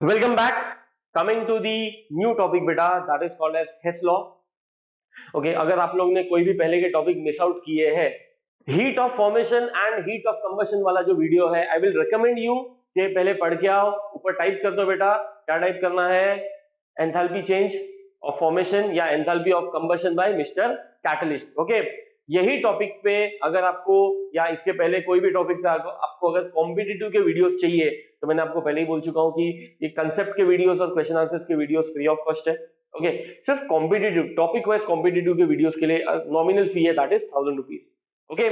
Welcome back. Coming to the new topic बेटा, that is called as Hess law. Okay, अगर आप लोग ने कोई भी पहले के टॉपिक मिस आउट किए हैं, heat of formation and heat of combustion वाला जो वीडियो है, आई विल रिकमेंड यू कि पहले पढ़ के आओ. ऊपर टाइप कर दो बेटा, क्या टाइप करना है? एंथैल्पी चेंज ऑफ फॉर्मेशन या enthalpy of combustion by mister catalyst. Okay, यही टॉपिक पे अगर आपको या इसके पहले कोई भी टॉपिक पे आपको अगर कॉम्पिटिटिव के वीडियोस चाहिए, तो मैंने आपको पहले ही बोल चुका हूं कि ये कंसेप्ट के वीडियोस और क्वेश्चन आंसर्स के वीडियोस फ्री ऑफ कॉस्ट है. ओके, सिर्फ कॉम्पिटिटिव टॉपिक वाइज कॉम्पिटिटिव के वीडियोस के लिए नॉमिनल फी है, that is 1000 rupees. Okay,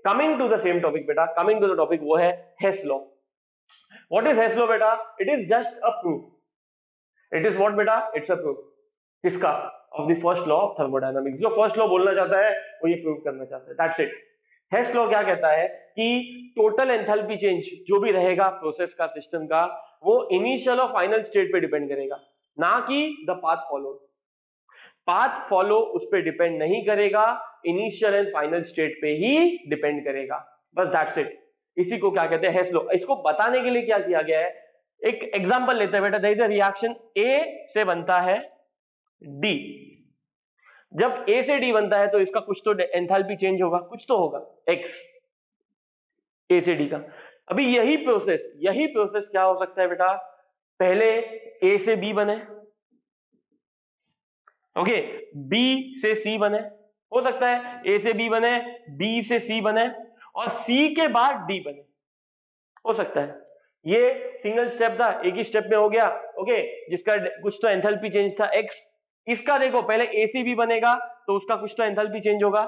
coming to the same topic बेटा, कमिंग टू द टॉपिक वो है Hess law. What is Hess law बेटा? It is just a proof. It is what बेटा? It's a proof. किसका? Of the first law of thermodynamics. जो first law बोलना चाहता है वो ये प्रूव करना चाहता है, दैट्स इट. हेस लॉ क्या कहता है कि टोटल एंथैल्पी चेंज जो भी रहेगा प्रोसेस का, सिस्टम का, वो इनिशियल और फाइनल स्टेट पे डिपेंड करेगा, ना कि the path follow. Path follow उस पर डिपेंड नहीं करेगा, इनिशियल एंड फाइनल स्टेट पे ही डिपेंड करेगा. बस दैट्स इट. इसी को क्या कहते हैं? Hess law. इसको बताने के लिए क्या किया गया है, एक एग्जांपल लेते हैं बेटा. देयर इज अ रिएक्शन, ए से बनता है डी. जब ए से डी बनता है तो इसका कुछ तो एंथैल्पी चेंज होगा, कुछ तो होगा, एक्स. ए से डी का. अभी यही प्रोसेस क्या हो सकता है बेटा? पहले ए से बी बने, ओके, बी से सी बने, हो सकता है ए से बी बने, बी से सी बने, और सी के बाद डी बने, हो सकता है. ये सिंगल स्टेप था, एक ही स्टेप में हो गया. ओके, जिसका कुछ तो एंथैल्पी चेंज था एक्स. इसका देखो, पहले ए से बी बनेगा तो उसका कुछ तो एंथैल्पी चेंज होगा,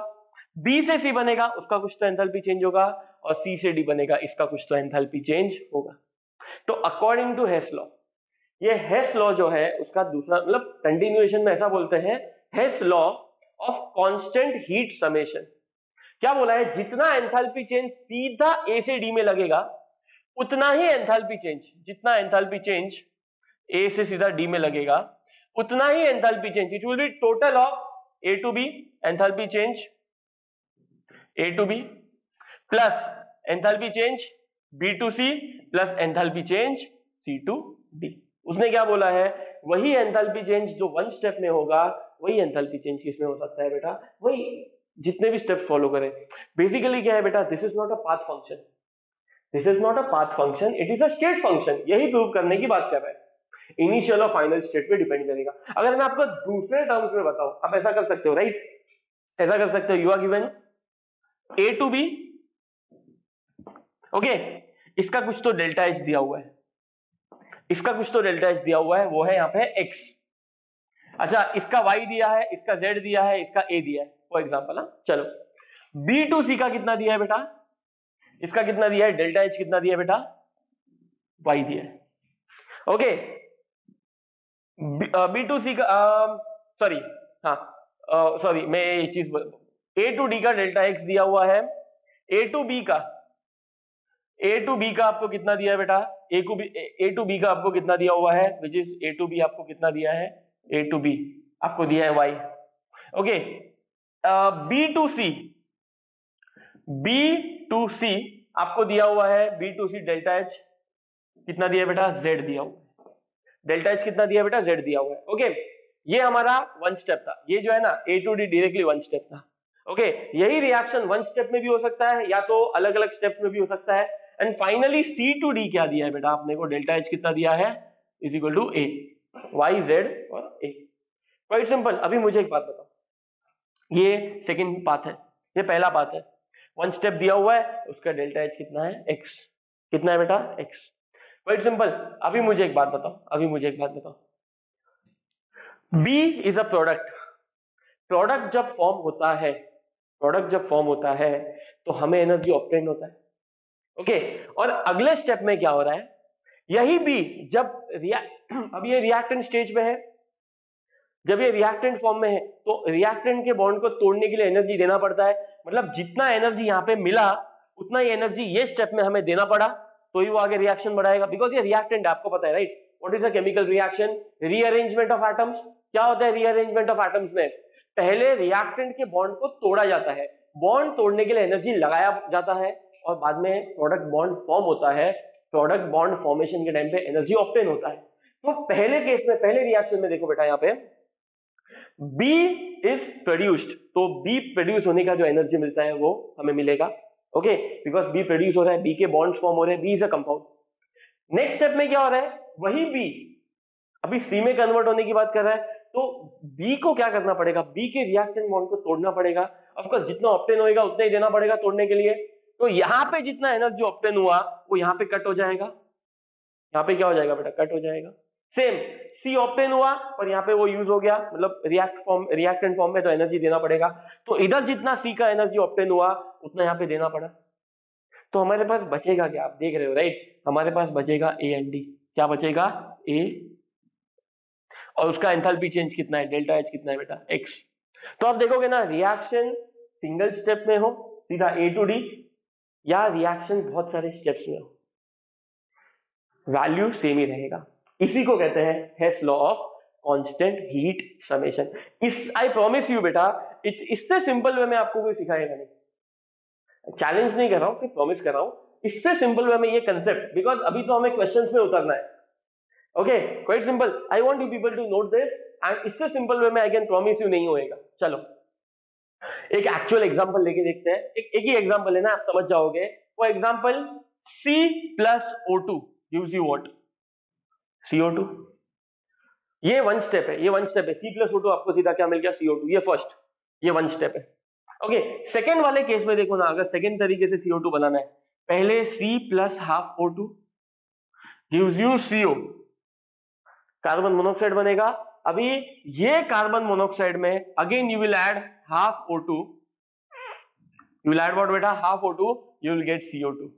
बी से सी बनेगा उसका कुछ तो एंथैल्पी चेंज होगा, और सी से डी बनेगा इसका कुछ तो एंथैल्पी चेंज होगा. तो अकॉर्डिंग टू हेस लॉ, ये हेस लॉ जो है उसका दूसरा मतलब कंटिन्यूएशन में ऐसा बोलते हैं, Hess law of constant heat summation. क्या बोला है? जितना एंथैल्पी चेंज सीधा ए से डी में लगेगा, उतना ही एंथैल्पी चेंज, जितना एंथैल्पी चेंज ए से सीधा डी में लगेगा, उतना ही enthalpy change. It will be total of A to B enthalpy change, A to B, plus enthalpy change B to C, plus enthalpy change C to D. उसने क्या बोला है? वही एंथैल्पी चेंज जो वन स्टेप में होगा, वही enthalpy change किसमें हो सकता है बेटा? वही जितने भी स्टेप्स फॉलो करें. बेसिकली क्या है बेटा? This is not a path function. This is not a path function, it is a state function. यही प्रूव करने की बात कर रहे हैं. इनिशियल और फाइनल स्टेट पे डिपेंड करेगा. अगर मैं आपको दूसरे टर्म्स में बताऊं, आप ऐसा कर सकते हो, राइट? ऐसा कर सकते हो, you are given A to B, okay, इसका कुछ तो डेल्टा एच दिया हुआ है, इसका कुछ तो डेल्टा एच दिया हुआ है, वो है यहाँ पे एक्स. अच्छा, इसका वाई दिया है, इसका जेड दिया है, इसका ए दिया है, फॉर एग्जाम्पल. चलो, बी टू सी का कितना दिया है बेटा? इसका कितना दिया है? डेल्टा एच कितना दिया है बेटा? वाई दिया है. ओके, बी टू सी का, सॉरी, हाँ, सॉरी, मैं ये चीज, ए टू डी का डेल्टा एक्स दिया हुआ है, ए टू बी का, ए टू बी का आपको कितना दिया है बेटा? ए टू बी का आपको कितना दिया हुआ है? Which is A to B आपको कितना दिया है? ए टू बी आपको दिया है Y. Okay, B to C, B to C आपको दिया हुआ है, B to C delta H कितना दिया है बेटा? जेड दिया हुआ है. डेल्टा एच कितना दिया बेटा? जेड दिया हुआ है. ओके, ये हमारा वन स्टेप था. ये जो है ना, A to D directly one step था. ओके, यही रिएक्शन वन स्टेप में भी हो सकता है, या तो अलग अलग स्टेप में भी हो सकता है. And finally C to D क्या दिया है बेटा आपने को? डेल्टा एच कितना दिया है? Is equal to A, Y Z और ए. Quite simple. अभी मुझे एक बात बताओ, ये सेकेंड पाथ है, ये पहला पाथ है. वन स्टेप दिया हुआ है, उसका डेल्टा एच कितना है? एक्स. कितना है बेटा? एक्स. Quite simple. अभी मुझे एक बात बताओ, B is a product. Product जब फॉर्म होता है तो हमें एनर्जी ऑब्टेन होता है. ओके, और अगले स्टेप में क्या हो रहा है? यही बी जब अब ये रिएक्टेंट स्टेज में है, जब ये रिएक्टेंट फॉर्म में है तो रिएक्टेंट के बॉन्ड को तोड़ने के लिए एनर्जी देना पड़ता है. मतलब जितना एनर्जी यहाँ पे मिला, उतना ही एनर्जी ये स्टेप में हमें देना पड़ा, तो ही वो आगे रिएक्शन बढ़ाएगा. बिकॉज ये रिएक्टेंट आपको पता है, right? What is a chemical reaction? Rearrangement of atoms. क्या होता है रीअरेंजमेंट ऑफ एटम्स में? पहले रिएक्टेंट के बॉन्ड को तोड़ा जाता है, बॉन्ड तोड़ने के लिए एनर्जी लगाया जाता है, और बाद में प्रोडक्ट बॉन्ड फॉर्म होता है. प्रोडक्ट बॉन्ड फॉर्मेशन के टाइम पे एनर्जी ऑब्टेन होता है. तो पहले केस में, पहले रिएक्शन में देखो बेटा, यहाँ पे बी इज प्रोड्यूस्ड, तो बी प्रोड्यूस होने का जो एनर्जी मिलता है वो हमें मिलेगा, ओके, बिकॉज बी प्रोड्यूस हो रहा है, बी के बॉन्ड्स फॉर्म हो रहे हैं, B is a compound. Next step में क्या हो रहा है, वही बी अभी सी में कन्वर्ट होने की बात कर रहा है, तो बी को क्या करना पड़ेगा, बी के रिएक्शन बॉन्ड को तोड़ना पड़ेगा। ऑफकोर्स जितना ऑप्टेन होएगा उतना ही देना पड़ेगा तोड़ने के लिए। तो यहाँ पे जितना एनर्जी ऑप्टेन हुआ वो यहाँ पे कट हो जाएगा, यहाँ पे क्या हो जाएगा बेटा, कट हो जाएगा। सेम सी ऑप्टेन हुआ और यहाँ पे वो यूज हो गया, मतलब रिएक्टेंट फॉर्म में, तो एनर्जी देना पड़ेगा। तो इधर जितना सी का एनर्जी ऑप्टेन हुआ उतना यहाँ पे देना पड़ा। तो हमारे पास बचेगा क्या, आप देख रहे हो राइट, हमारे पास बचेगा ए एंड डी। क्या बचेगा, ए, और उसका एंथैल्पी चेंज कितना है, डेल्टा एच कितना है बेटा, एक्स। तो आप देखोगे ना, रिएक्शन सिंगल स्टेप में हो सीधा ए टू डी, या रिएक्शन बहुत सारे स्टेप्स में हो, वैल्यू सेम ही रहेगा। इसी को कहते हैं Hess law of constant heat summation. इस आई प्रॉमिस यू बेटा, इससे सिंपल वे में आपको कोई सिखाएगा नहीं, चैलेंज नहीं कर रहा हूं, कि प्रॉमिस कर रहा हूं, इससे सिंपल वे में ये कंसेप्ट, बिकॉज अभी तो हमें क्वेश्चंस में उतरना है। Okay, quite simple, I want you people to note this, and इससे सिंपल वे में आई कैन प्रॉमिस यू नहीं होएगा। चलो एक एक्चुअल एग्जांपल लेके देखते हैं, एक ही एग्जांपल है ना, आप समझ जाओगे। वो example C plus O2 gives you what, CO2। ये वन स्टेप है, ये वन स्टेप है, C plus O2 आपको सीधा क्या मिल गया, CO2, ये फर्स्ट, ये वन स्टेप है। ओके, सेकेंड वाले केस में देखो ना, अगर सेकेंड तरीके से CO2 बनाना है, पहले C plus half O2 gives you CO, carbon monoxide बनेगा। अभी ये कार्बन मोनोऑक्साइड में again you will add half O2, you will add what बेटा, half O2, you will get CO2।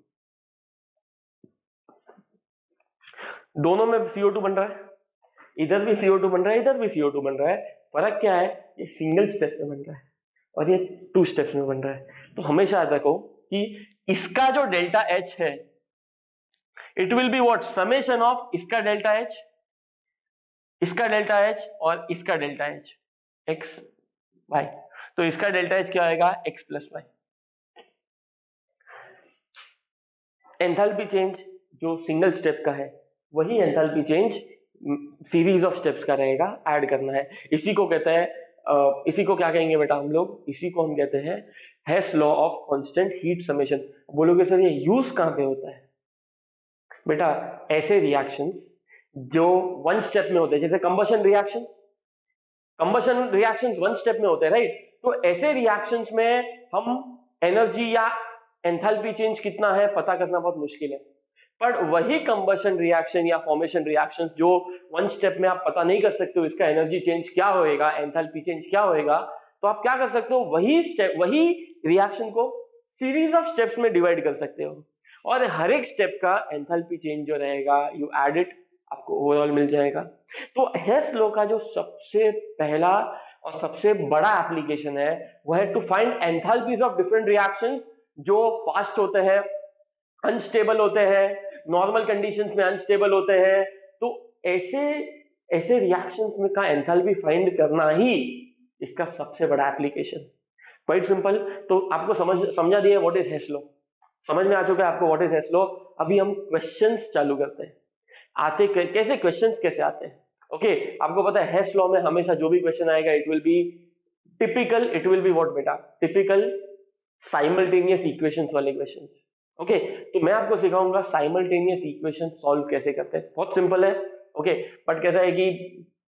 दोनों में CO2 बन रहा है, इधर भी CO2 बन रहा है, इधर भी CO2 बन रहा है। फर्क क्या है, ये सिंगल स्टेप में बन रहा है और ये 2 स्टेप्स में बन रहा है। तो हमेशा याद रखो कि इसका जो डेल्टा H है, it will be what, summation of इसका डेल्टा H, इसका डेल्टा H और इसका डेल्टा H, x y। तो इसका डेल्टा H क्या आएगा, x plus y। Enthalpy change जो सिंगल स्टेप का है, वही enthalpy change series of steps का रहेगा, ऐड करना है। इसी को कहते हैं, इसी को क्या कहेंगे बेटा हम लोग, इसी को हम कहते हैं Hess law of constant heat summation. बोलोगे सर ये यूज कहां पे होता है, बेटा ऐसे रिएक्शंस जो वन स्टेप में होते हैं, जैसे combustion reaction, combustion reactions one step में होते हैं राइट। तो ऐसे रिएक्शंस में हम एनर्जी या एंथैल्पी चेंज कितना है पता करना बहुत मुश्किल है। पर वही कंबशन रिएक्शन या फॉर्मेशन रिएक्शन जो वन स्टेप में आप पता नहीं कर सकते हो इसका एनर्जी चेंज क्या होएगा, एंथैल्पी चेंज क्या होएगा, तो आप क्या कर सकते हो, वही स्टेप, वही रिएक्शन को सीरीज ऑफ स्टेप्स में डिवाइड कर सकते हो, और हर एक स्टेप का एंथैल्पी चेंज जो रहेगा, यू एड इट, आपको ओवरऑल मिल जाएगा। तो हेस लॉ का जो सबसे पहला और सबसे बड़ा एप्लीकेशन है वो है to find enthalpies of different reactions जो फास्ट होते हैं, अनस्टेबल होते हैं, नॉर्मल कंडीशंस में अनस्टेबल होते हैं। तो ऐसे रिएक्शंस में का एंथैल्पी फाइंड करना ही इसका सबसे बड़ा एप्लीकेशन। Quite simple. तो आपको समझा दिया व्हाट इज हेस लॉ, समझ में आ चुका है आपको व्हाट इज हेस लॉ। अभी हम क्वेश्चंस चालू करते हैं। आते कैसे क्वेश्चंस कैसे आते हैं, ओके आपको पता है हेस लॉ में हमेशा जो भी क्वेश्चन आएगा it will B typical, it will be what बेटा, टिपिकल साइमल्टेनियस इक्वेशंस वाले क्वेश्चंस। ओके तो मैं आपको सिखाऊंगा साइमल्टेनियस इक्वेशन सॉल्व कैसे करते हैं। बहुत सिंपल है, ओके बट कैसा है कि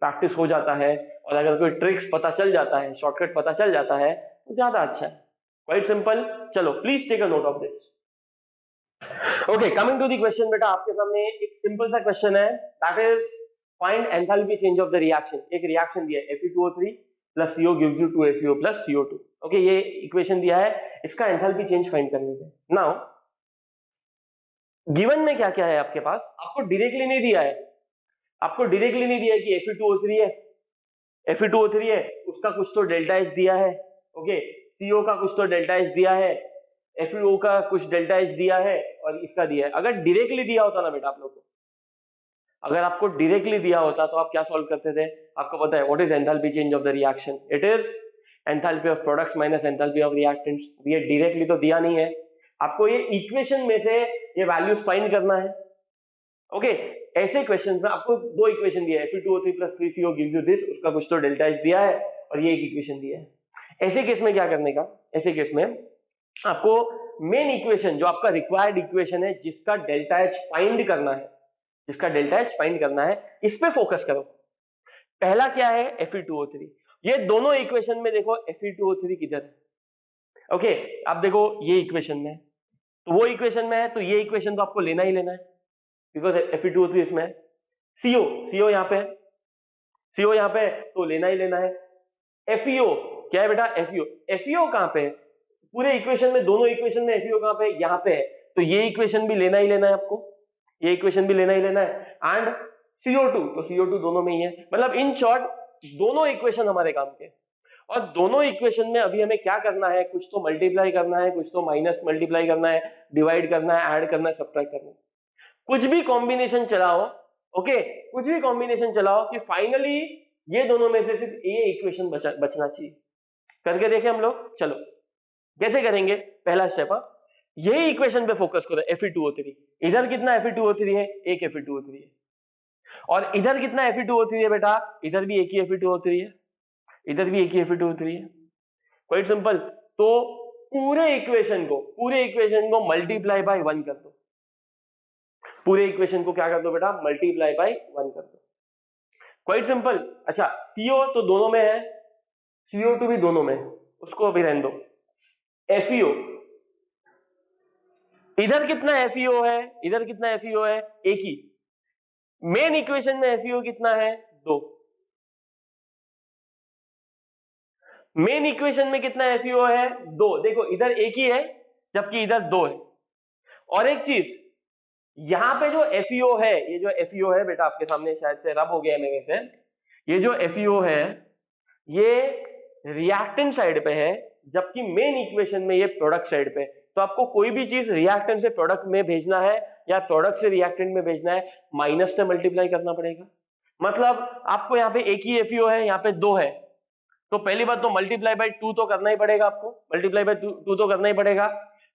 प्रैक्टिस हो जाता है और अगर कोई ट्रिक्स पता चल जाता है, शॉर्टकट पता चल जाता है तो ज्यादा अच्छा है। Quite simple. चलो please take a note of this. Okay coming to the question बेटा, आपके सामने एक सिंपल सा क्वेश्चन है, that is find enthalpy change of the reaction. एक रिएक्शन दिया है Fe2O3 plus CO gives you 2FeO plus CO2। Okay ये इक्वेशन दिया है, इसका एंथैल्पी चेंज फाइंड करनी है। नाउ गिवन में क्या क्या है आपके पास, आपको डायरेक्टली नहीं दिया है, आपको डायरेक्टली नहीं दिया है कि Fe2O3 है, Fe2O3 है उसका कुछ तो डेल्टा H दिया है, ओके CO का कुछ तो डेल्टा H दिया है, FeO का कुछ डेल्टा H दिया है और इसका दिया है। अगर डायरेक्टली दिया होता ना बेटा आप लोग को, अगर आपको डायरेक्टली दिया होता तो आप क्या सॉल्व करते थे, आपको पता है what is enthalpy change of the reaction, it is enthalpy of products minus enthalpy of reactants. ये डायरेक्टली तो दिया नहीं है, आपको ये इक्वेशन में से ये वैल्यूज फाइंड करना है। ओके ऐसे क्वेश्चन में आपको दो इक्वेशन दिया है, Fe2O3 + 3CO gives you this, उसका कुछ तो डेल्टा एच दिया है और ये एक इक्वेशन दिया है। ऐसे केस में क्या करने का, ऐसे केस में आपको मेन इक्वेशन जो आपका रिक्वायर्ड इक्वेशन है जिसका डेल्टा एच फाइंड करना है, जिसका डेल्टा एच फाइंड करना है, इस पे फोकस करो। पहला क्या है, Fe2O3। ये दोनों इक्वेशन में देखो Fe2O3 किधर है, ओके अब देखो ये इक्वेशन में है, तो वो इक्वेशन में है, तो ये इक्वेशन तो आपको लेना ही लेना है बिकॉज Fe2O3 इसमें है। CO यहाँ पे है, CO यहाँ पे है तो लेना ही लेना है। FeO क्या है बेटा, FeO कहाँ पे है, पूरे इक्वेशन में, दोनों इक्वेशन में FeO कहाँ पे है, यहाँ पे है, तो ये इक्वेशन भी लेना ही लेना है आपको, ये इक्वेशन भी लेना ही लेना है। एंड CO2, तो CO2 दोनों में ही है, मतलब इन शॉर्ट दोनों इक्वेशन हमारे काम के। और दोनों इक्वेशन में अभी हमें क्या करना है, कुछ तो मल्टीप्लाई करना है, कुछ तो माइनस मल्टीप्लाई करना है, डिवाइड करना है, ऐड करना है, सब्ट्रैक्ट करना है, कुछ भी कॉम्बिनेशन चलाओ, ओके कुछ भी कॉम्बिनेशन चलाओ कि फाइनली ये दोनों में से सिर्फ ये इक्वेशन बचना चाहिए। करके देखें हम लोग, चलो कैसे करेंगे। पहला स्टेप, यही इक्वेशन पे फोकस करो, Fe2O3। इधर कितना Fe2O3 है, एक Fe2O3 है, और इधर कितना Fe2O3 है बेटा, इधर भी एक ही Fe2O3 है, इधर भी एक ही Fe2O3 है। Quite simple. तो पूरे इक्वेशन को मल्टीप्लाई बाय 1 कर दो, पूरे इक्वेशन को क्या कर दो बेटा, मल्टीप्लाई बाय 1 कर दो। Quite simple. अच्छा CO तो दोनों में है, CO2 भी दोनों में, उसको अभी रहने दो। FeO, इधर कितना FeO है, इधर कितना FeO है, एक ही। मेन इक्वेशन में FeO कितना है, 2। मेन इक्वेशन में कितना FeO है, 2। देखो इधर एक ही है जबकि इधर 2 है। और एक चीज यहां पे जो FeO है, ये जो FeO है बेटा आपके सामने शायद से रब हो गया मेरे से, ये जो FeO है ये रिएक्टेंट साइड पे है जबकि मेन इक्वेशन में ये प्रोडक्ट साइड पे। तो आपको कोई भी चीज रिएक्टेंट से प्रोडक्ट में भेजना है या प्रोडक्ट से रिएक्टेंट में भेजना है, माइनस से मल्टीप्लाई करना पड़ेगा। मतलब आपको यहाँ पे एक ही FeO है, यहाँ पे 2 है, तो पहली बात तो मल्टीप्लाई बाय 2 तो करना ही पड़ेगा आपको, मल्टीप्लाई बाय 2 तो करना ही पड़ेगा।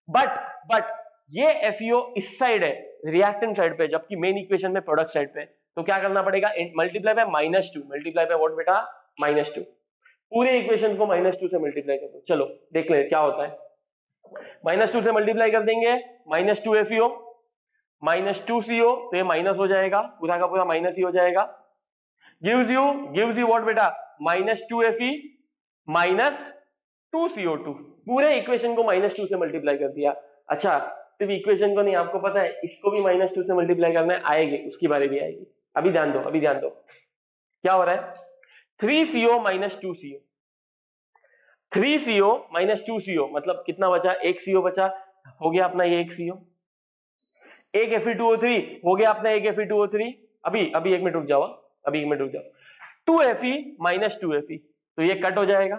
बट ये FeO इस साइड है, रिएक्टेंट साइड पे, जबकि मेन इक्वेशन में प्रोडक्ट साइड पे। तो क्या करना पड़ेगा, multiply by -2, multiply by what बेटा, -2। पूरे इक्वेशन को -2 से मल्टीप्लाई कर दो। चलो देख ले क्या होता है। -2 से मल्टीप्लाई कर देंगे, -2 FeO -2 CO, तो ये माइनस हो जाएगा, पूरा का पूरा माइनस ही हो जाएगा। gives you what बेटा, -2 Fe -2 CO2। पूरे इक्वेशन को -2 से मल्टीप्लाई कर दिया। अच्छा सिर्फ इक्वेशन को नहीं, आपको पता है इसको भी -2 से मल्टीप्लाई करना है, आएगी उसकी बारी भी आएगी। अभी ध्यान दो, अभी ध्यान दो क्या हो रहा है। 3CO -2 CO, 3CO -2 CO मतलब कितना बचा, एक CO बचा, हो गया अपना ये एक CO। एक Fe2O3 हो गया अपना एक Fe2O3। अभी 1 मिनट रुक जाओ, अभी 1 मिनट रुक जाओ। 2 Fe -2 Fe, तो ये कट हो जाएगा,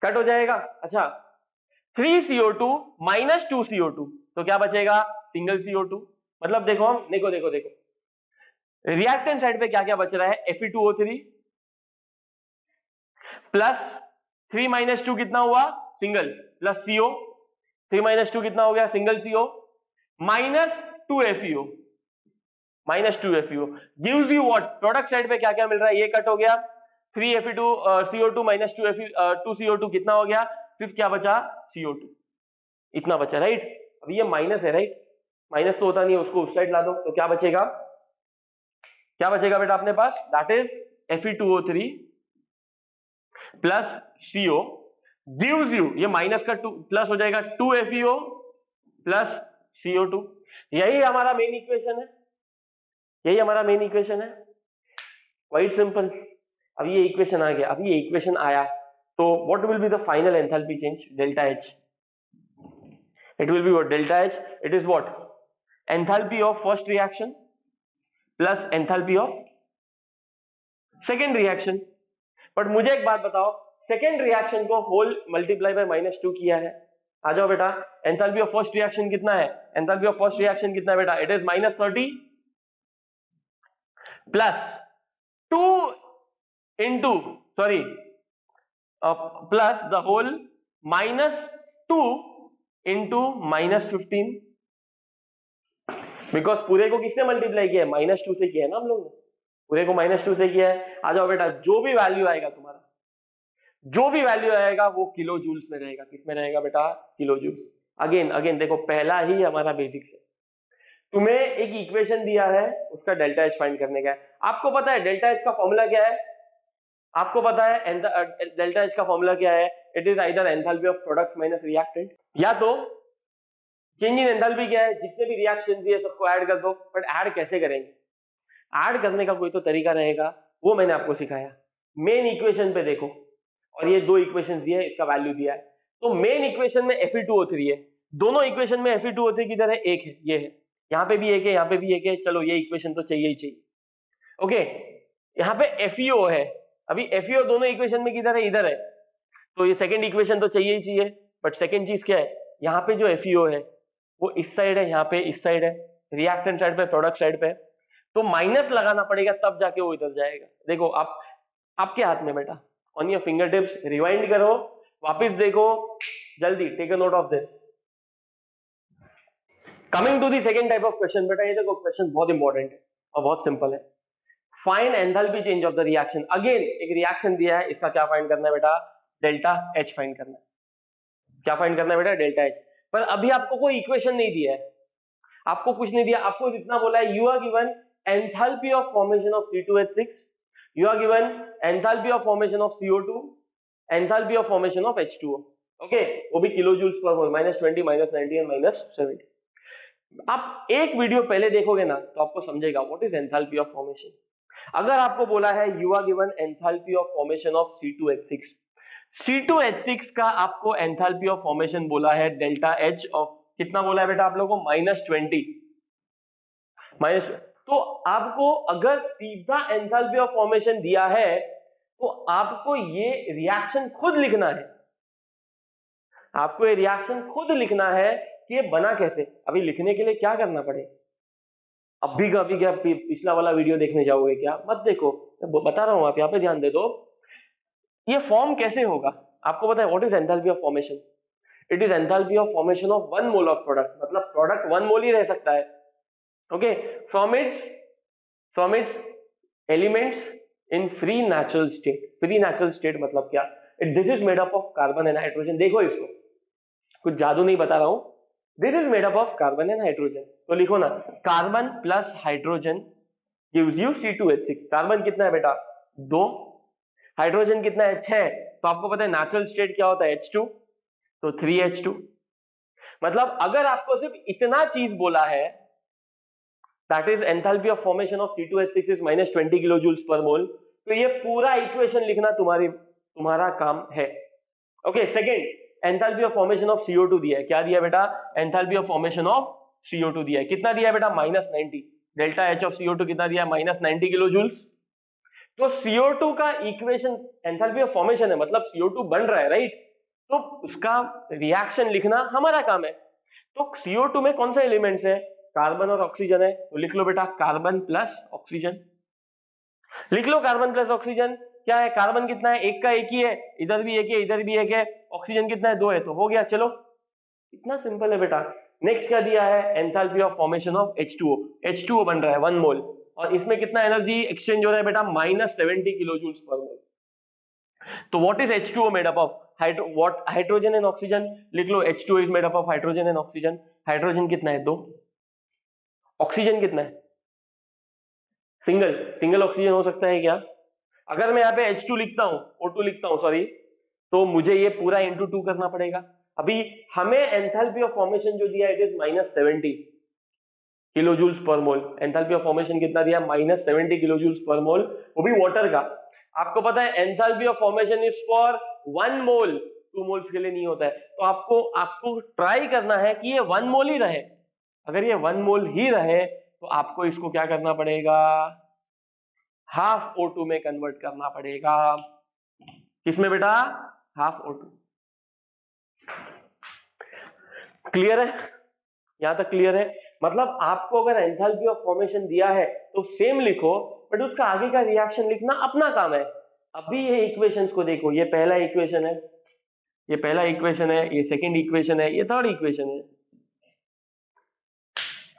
कट हो जाएगा। अच्छा 3 CO2 -2 CO2, तो क्या बचेगा, सिंगल CO2। मतलब देखो हम देखो रिएक्टेंट साइड पे क्या क्या बच रहा है, Fe2O3 प्लस 3 -2 कितना हुआ, सिंगल, प्लस CO, 3 - 2 कितना हो गया, single CO, -2 FeO, -2 FeO gives you what, product side पे क्या क्या मिल रहा है, ये कट हो गया। 3 Fe2 CO2 -2 2 CO2 कितना हो गया, सिर्फ क्या बचा, CO2, इतना बचा, राइट। अब ये माइनस है, राइट, माइनस तो होता नहीं है, उसको उस साइड ला दो, तो क्या बचेगा, क्या बचेगा बेटा अपने पास, that is Fe2O3 plus CO gives you, ये माइनस का 2 प्लस हो जाएगा, 2 FeO प्लस CO2। यही हमारा मेन इक्वेशन है, यही हमारा मेन इक्वेशन है, क्वाइट सिंपल। अब ये इक्वेशन आ गया, अब ये इक्वेशन आया, तो what will be the final enthalpy change, delta H, it will be what, delta H, it is what, enthalpy of first reaction plus enthalpy of second reaction। But मुझे एक बात बताओ, सेकेंड रिएक्शन को whole multiply by -2 किया है, आ जाओ बेटा, enthalpy of first reaction कितना है, एंथैल्पी ऑफ फर्स्ट रिएक्शन कितना है बेटा, it is -30 plus 2 into sorry plus the whole -2 into -15 because पूरे को किससे मल्टीप्लाई किया है, -2 से किया है ना हम लोग ने, पूरे को -2 से किया है। आ जाओ बेटा, जो भी वैल्यू आएगा तुम्हारा, जो भी वैल्यू आएगा वो किलो जूल्स में रहेगा। किस में रहेगा बेटा, किलो जूल्स। अगेन अगेन देखो, पहला ही हमारा बेसिक्स है। तुम्हें एक इक्वेशन दिया है, उसका डेल्टा एच फाइंड करने का है। आपको पता है डेल्टा एच का फॉर्मूला क्या है, आपको पता है डेल्टा एच का फॉर्मूला क्या है, it is either enthalpy of product minus reactant, या तो चेंज इन एंथैल्पी क्या है, जितने भी रिएक्शन दिए सबको ऐड कर दो। बट ऐड कैसे करेंगे, ऐड करने का कोई तो तरीका रहेगा, वो मैंने आपको सिखाया। मेन इक्वेशन पे देखो, और ये दो इक्वेशन दिए है, इसका वैल्यू दिया है। तो मेन इक्वेशन में Fe2O3 है, दोनों इक्वेशन में Fe2O3 किधर है, एक है, ये है, यहाँ पे भी एक है, यहाँ पे भी एक है। चलो ये इक्वेशन तो चाहिए ही चाहिए। ओके, यहाँ पे FeO है, अभी FeO दोनों इक्वेशन में किधर है, इधर है, तो ये सेकंड इक्वेशन तो चाहिए ही चाहिए। बट सेकंड चीज क्या है, यहाँ पे जो FeO है वो इस साइड है, यहाँ पे इस साइड है, रिएक्टेंट साइड पे, प्रोडक्ट साइड पे, तो माइनस लगाना पड़ेगा, तब जाके वो इधर जाएगा। देखो आप, आपके हाथ में बेटा, on your finger tips, rewind करो, वापस देखो, जल्दी take a note of this. Coming to the second type of question बेटा, ये देखो क्वेश्चन बहुत इंपॉर्टेंट है और बहुत सिंपल है। Find enthalpy change of the reaction. Again एक रिएक्शन दिया है, इसका क्या फाइंड करना है बेटा, डेल्टा एच फाइंड करना है। क्या फाइंड करना है बेटा, डेल्टा एच। पर अभी आपको कोई इक्वेशन नहीं दिया है, आपको कुछ नहीं दिया, आपको इतना बोला है, you are given enthalpy of formation of C2H6, you are given enthalpy of formation of CO2, enthalpy of formation of H2O, okay, वो भी kilo joules per mole, -20, -90 and -70। आप एक वीडियो पहले देखोगे ना तो आपको समझेगा what is enthalpy of formation. अगर आपको बोला है you are given enthalpy of formation of C2H6, C2H6 का आपको एंथैल्पी ऑफ फॉर्मेशन बोला है डेल्टा एच ऑफ, कितना बोला है बेटा आप लोगों को, -20, माइनस। तो आपको अगर सीधा एंथैल्पी ऑफ फॉर्मेशन दिया है तो आपको ये रिएक्शन खुद लिखना है, आपको ये रिएक्शन खुद लिखना है कि ये बना कैसे। अभी लिखने के लिए क्या करना पड़े, अभी का अभी क्या पिछला वाला वीडियो देखने जाओगे क्या, मत देखो, बता रहा हूं, आप यहाँ पे ध्यान दे दो। ये फॉर्म कैसे होगा, आपको पता है what is enthalpy of formation, it is enthalpy of formation of 1 mole of product, मतलब प्रोडक्ट 1 मोल ही रह सकता है। Okay, from its elements in free natural state। free natural state मतलब क्या, this is made up of carbon and hydrogen। देखो इसको, कुछ जादू नहीं बता रहा हूं, this is made up of carbon and hydrogen। तो लिखो ना, carbon plus hydrogen gives you C2H6। Carbon कितना है बेटा, 2, हाइड्रोजन कितना है, 6। तो आपको पता है नेचुरल स्टेट क्या होता है, H2, तो 3H2। मतलब अगर आपको सिर्फ इतना चीज बोला है, that is enthalpy of formation of C2H6 is -20 kilojoules per mole, तो ये पूरा इक्वेशन लिखना तुम्हारा काम है। Okay, second enthalpy of formation of CO2 दिया है, क्या दिया बेटा, enthalpy of formation of CO2 दिया है, कितना दिया है बेटा, -90। डेल्टा एच ऑफ CO2 कितना दिया है, -90 किलोजूल्स। तो CO2 का इक्वेशन एंथैल्पी ऑफ फॉर्मेशन है, मतलब CO2 बन रहा है, राइट, तो उसका रिएक्शन लिखना हमारा काम है। तो CO2 में कौन सा एलिमेंट्स है, कार्बन और ऑक्सीजन है, तो लिख लो बेटा कार्बन प्लस ऑक्सीजन, लिख लो कार्बन प्लस ऑक्सीजन। क्या है, कार्बन कितना है, एक का एक ही है, इधर भी एक है, इधर भी एक है, ऑक्सीजन कितना है, 2 है, तो हो गया। चलो इतना सिंपल है बेटा। नेक्स्ट क्या दिया है, enthalpy of formation of H2O, H2O बन रहा है 1 मोल, और इसमें कितना एनर्जी एक्सचेंज हो रहा है बेटा, -70 किलोजूल्स पर मोल। तो what is H2O made up of, hydrogen and oxygen, लिख लो H2O is made up of hydrogen and oxygen. Hydrogen कितना है, 2, ऑक्सीजन कितना है, सिंगल ऑक्सीजन हो सकता है क्या। अगर मैं यहाँ पे H2 लिखता हूँ, O2 लिखता हूँ सॉरी, तो मुझे ये पूरा इंटू 2 करना पड़ेगा। अभी हमें एंथैल्पी ऑफ फॉर्मेशन जो दिया इट इज -70 किलोजूल्स पर मोल। एंथैल्पी ऑफ फॉर्मेशन कितना दिया, -70 किलोजूल्स पर मोल, वो भी वाटर का। आपको पता है enthalpy of formation is for 1 mole, 2 moles के लिए नहीं होता है। तो आपको ट्राई करना है कि ये 1 मोल ही रहे। अगर ये 1 मोल ही रहे तो आपको इसको क्या करना पड़ेगा, हाफ O2 में कन्वर्ट करना पड़ेगा। किसमें बेटा, हाफ O2। क्लियर है, यहां तक क्लियर है। मतलब आपको अगर एंथैल्पी ऑफ फॉर्मेशन दिया है तो सेम लिखो, बट उसका आगे का रिएक्शन लिखना अपना काम है। अभी ये इक्वेशंस को देखो, ये पहला इक्वेशन है, ये पहला इक्वेशन है, ये सेकंड इक्वेशन है, ये थर्ड इक्वेशन है,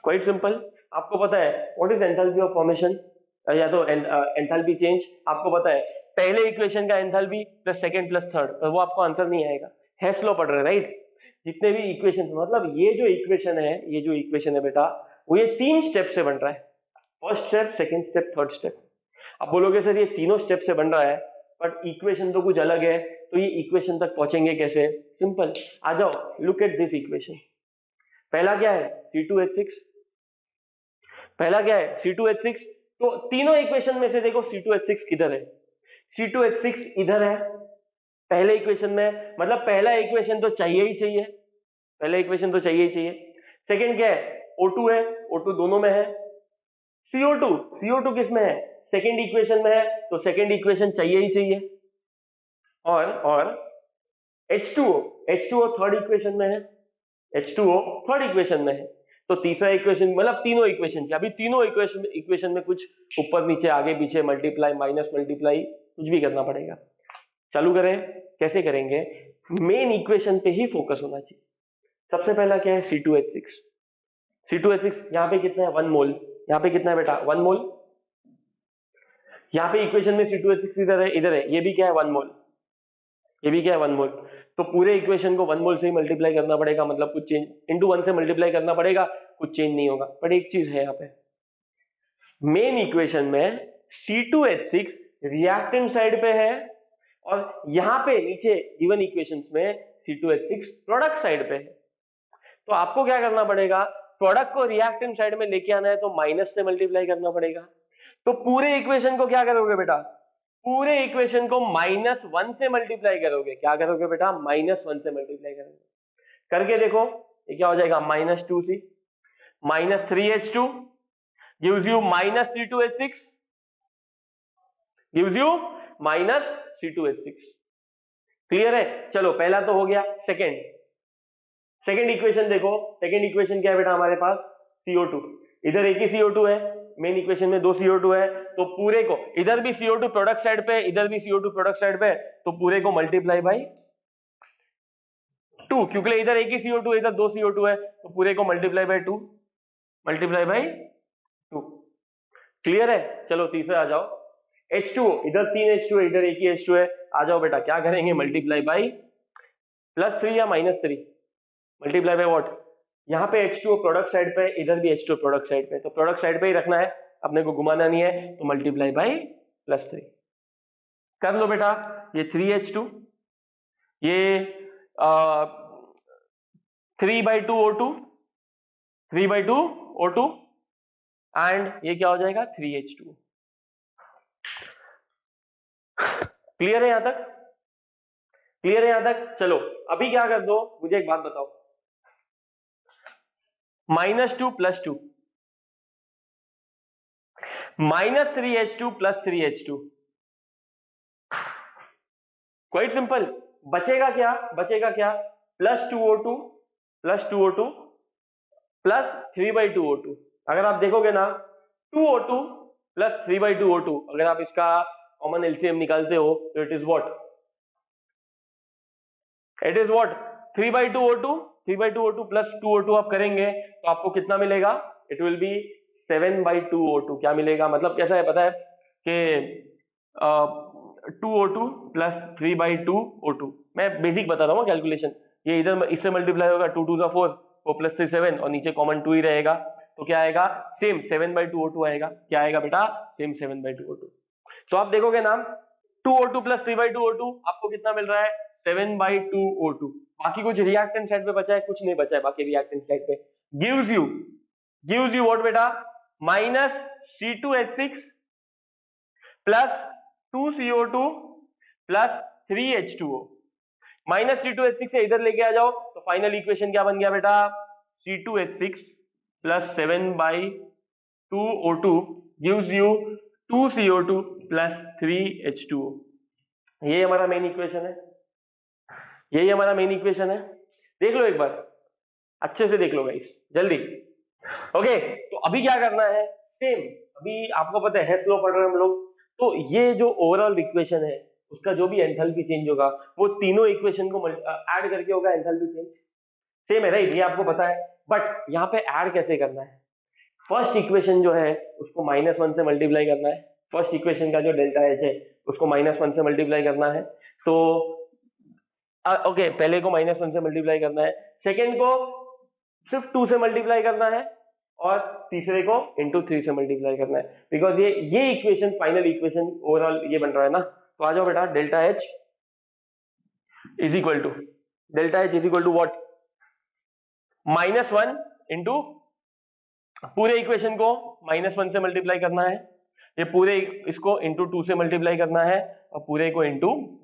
क्वाइट सिंपल। आपको पता है what is enthalpy of formation, या तो एंथैल्पी चेंज आपको पता है, पहले इक्वेशन का enthalpy plus second plus third, पर वो आपको आंसर नहीं आएगा। हेस लॉ पढ़ रहे राइट, जितने भी इक्वेशन, मतलब ये जो इक्वेशन है बेटा, वो ये 3 स्टेप से बन रहा है, first step, second step, third step. अब बोलोगे सर ये तीनों स्टेप से बन रहा है बट इक्वेशन तो कुछ अलग है, तो ये इक्वेशन तक पहुंचेंगे कैसे? सिंपल, आ जाओ, लुक एट दिस इक्वेशन। पहला क्या है? C2H6। पहला क्या है? C2H6। तो तीनों इक्वेशन में से देखो C2H6 किधर है? C2H6 इधर है पहले इक्वेशन में, मतलब पहला इक्वेशन तो चाहिए ही चाहिए, पहला इक्वेशन तो चाहिए ही चाहिए। सेकंड क्या है? O2 है, O2 दोनों में है। CO2 किस में है? सेकंड इक्वेशन में है, तो सेकंड इक्वेशन चाहिए ही चाहिए। और H2O थर्ड इक्वेशन में है, H2O थर्ड इक्वेशन में है। तो तीसरा इक्वेशन, मतलब तीनों इक्वेशन क्या, अभी तीनों इक्वेशन में कुछ ऊपर नीचे आगे पीछे मल्टीप्लाई माइनस मल्टीप्लाई कुछ भी करना पड़ेगा। चालू करें, कैसे करेंगे? मेन इक्वेशन पे ही फोकस होना चाहिए। सबसे पहला क्या है? C2H6 यहाँ पे कितना है? 1 मोल। यहाँ पे कितना है बेटा? 1 मोल। यहाँ पे इक्वेशन में C2H6 इधर है, इधर है, ये भी क्या है? 1 मोल, ये भी क्या है? 1 मोल। तो पूरे इक्वेशन को 1 मोल से ही मल्टीप्लाई करना पड़ेगा, मतलब कुछ चेंज, इंटू 1 से मल्टीप्लाई करना पड़ेगा, कुछ चेंज नहीं होगा। बट एक चीज है यहाँ पे, मेन इक्वेशन में C2H6 रिएक्टेंट साइड पे है और यहाँ पे नीचे गिवन इक्वेशंस में C2H6 प्रोडक्ट साइड पे है। तो आपको क्या करना पड़ेगा? प्रोडक्ट को रिएक्टेंट साइड में लेके आना है तो माइनस से मल्टीप्लाई करना पड़ेगा। तो पूरे इक्वेशन को क्या करोगे बेटा? पूरे इक्वेशन को -1 से मल्टीप्लाई करोगे। क्या करोगे बेटा? -1 से मल्टीप्लाई करोगे। करके देखो ये क्या हो जाएगा? -2C -3H2 gives you -C2H6 gives you -C2H6। Clear है? चलो पहला तो हो गया। सेकंड इक्वेशन देखो, सेकंड इक्वेशन क्या है बेटा हमारे पास? CO2। इधर एक ही CO2 है, मेन इक्वेशन में 2 CO2 है, तो पूरे को, इधर भी CO2 प्रोडक्ट साइड पे, इधर भी CO2 प्रोडक्ट साइड पे, तो पूरे को मल्टीप्लाई बाई 2, क्योंकि इधर एक ही CO2 इधर 2 CO2 है, तो पूरे को multiply by 2, multiply by 2। Clear है? चलो तीसरे आ जाओ, H2O, इधर 3 H2 है, इधर एक ही H2 है। आ जाओ बेटा, क्या करेंगे? मल्टीप्लाई बाई +3 या -3, मल्टीप्लाई बाई व्हाट? यहाँ पे H2O प्रोडक्ट साइड पे, इधर भी H2O प्रोडक्ट साइड पे, तो प्रोडक्ट साइड पे ही रखना है, अपने को घुमाना नहीं है, तो मल्टीप्लाई बाई +3 कर लो बेटा। ये 3H2, ये 3/2 O2, 3/2 O2, एंड ये क्या हो जाएगा? 3H2। क्लियर है यहां तक? क्लियर है यहां तक? चलो अभी क्या कर दो, मुझे एक बात बताओ, -2 + 2 -3H2 + 3H2, क्वाइट सिंपल। बचेगा क्या? +2O2 plus 3/2 O2। अगर आप देखोगे ना, 2O2 प्लस 3/2 O2, अगर आप इसका कॉमन एलसीएम निकालते हो तो it is what? 3/2 O2, 3/2 O2 plus 2 O2 आप करेंगे तो आपको कितना मिलेगा? It will B 7/2 O2। क्या मिलेगा? मतलब कैसा है पता है कि 2O2 प्लस 3/2 O2, मैं बेसिक बता रहा हूँ कैलकुलेशन। ये इधर इससे मल्टीप्लाई होगा, 2 2 4, 4 + 3 7, और नीचे कॉमन 2 ही रहेगा, तो क्या आएगा? सेम 7/2 O2 आएगा। क्या आएगा बेटा? Same 7/2 O2। तो आप देखोगे ना, 2O2 प्लस 3/2 O2 आपको कितना मिल रहा है? 7/2 O2। बाकी कुछ रिएक्टेंट साइड पे बचा है? कुछ नहीं बचा है बाकी रिएक्टेंट साइड पे। गिव्स यू व्हाट बेटा? -C2H6 plus 2CO2 plus 3H2O। -C2H6 से इधर लेके आ जाओ, तो फाइनल इक्वेशन क्या बन गया बेटा? C2H6 plus 7/2 O2 gives you 2CO2 plus 3H2O। ये हमारा मेन इक्वेशन है, यही हमारा मेन इक्वेशन है। देख लो एक बार, अच्छे से देख लो गाइस, जल्दी। ओके, तो अभी क्या करना है? सेम, अभी आपको पता है हेस लॉ पढ़ रहे हैं हम लोग, तो ये जो ओवरऑल इक्वेशन है उसका जो भी एंथैल्पी चेंज होगा वो तीनों इक्वेशन को ऐड करके होगा एंथैल्पी चेंज। सेम है राइट, ये आपको पता है, बट यहाँ पे ऐड कैसे करना है? फर्स्ट इक्वेशन जो है उसको -1 से मल्टीप्लाई करना है, फर्स्ट इक्वेशन का जो डेल्टा एच है उसको -1 से मल्टीप्लाई करना है। तो ओके, पहले को -1 से मल्टीप्लाई करना है, सेकेंड को सिर्फ 2 से मल्टीप्लाई करना है और तीसरे को इंटू 3 से मल्टीप्लाई करना है, बिकॉज ये इक्वेशन फाइनल इक्वेशन ओवरऑल ये बन रहा है ना। तो आ जाओ बेटा, delta H is equal to what, -1 into पूरे इक्वेशन को -1 से मल्टीप्लाई करना है, ये पूरे इसको इंटू 2 से मल्टीप्लाई करना है और पूरे को इंटू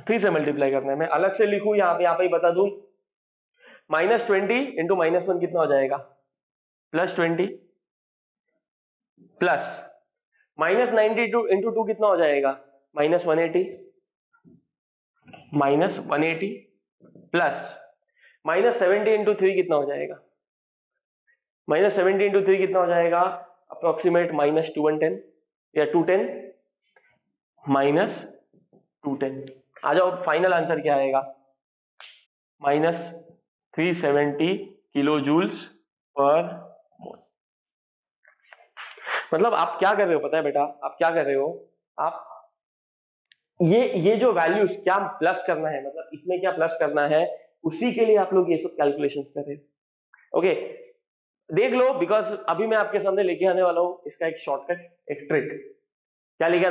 3 से मल्टीप्लाई करना है। मैं अलग से लिखूं यहाँ पे ही बता दूं, -20 इंटू -1 कितना हो जाएगा, +20 प्लस -92 इंटू 2 कितना हो जाएगा, -180 प्लस -70 इंटू 3 कितना हो जाएगा, -70 इंटू 3 कितना हो जाएगा, अप्रोक्सीमेट -210 या 210 -210। आ जाओ, फाइनल आंसर क्या आएगा, -370 किलो जूल्स पर मोल। मतलब आप क्या कर रहे हो पता है बेटा, आप क्या कर रहे हो, आप ये जो वैल्यूज क्या प्लस करना है, मतलब इसमें क्या प्लस करना है, उसी के लिए आप लोग ये सब कैलकुलेशंस कर रहे हो। ओके, देख लो, बिकॉज अभी मैं आपके सामने लेके आने वाला हूं इसका एक शॉर्टकट, एक ट्रिक। क्या लेके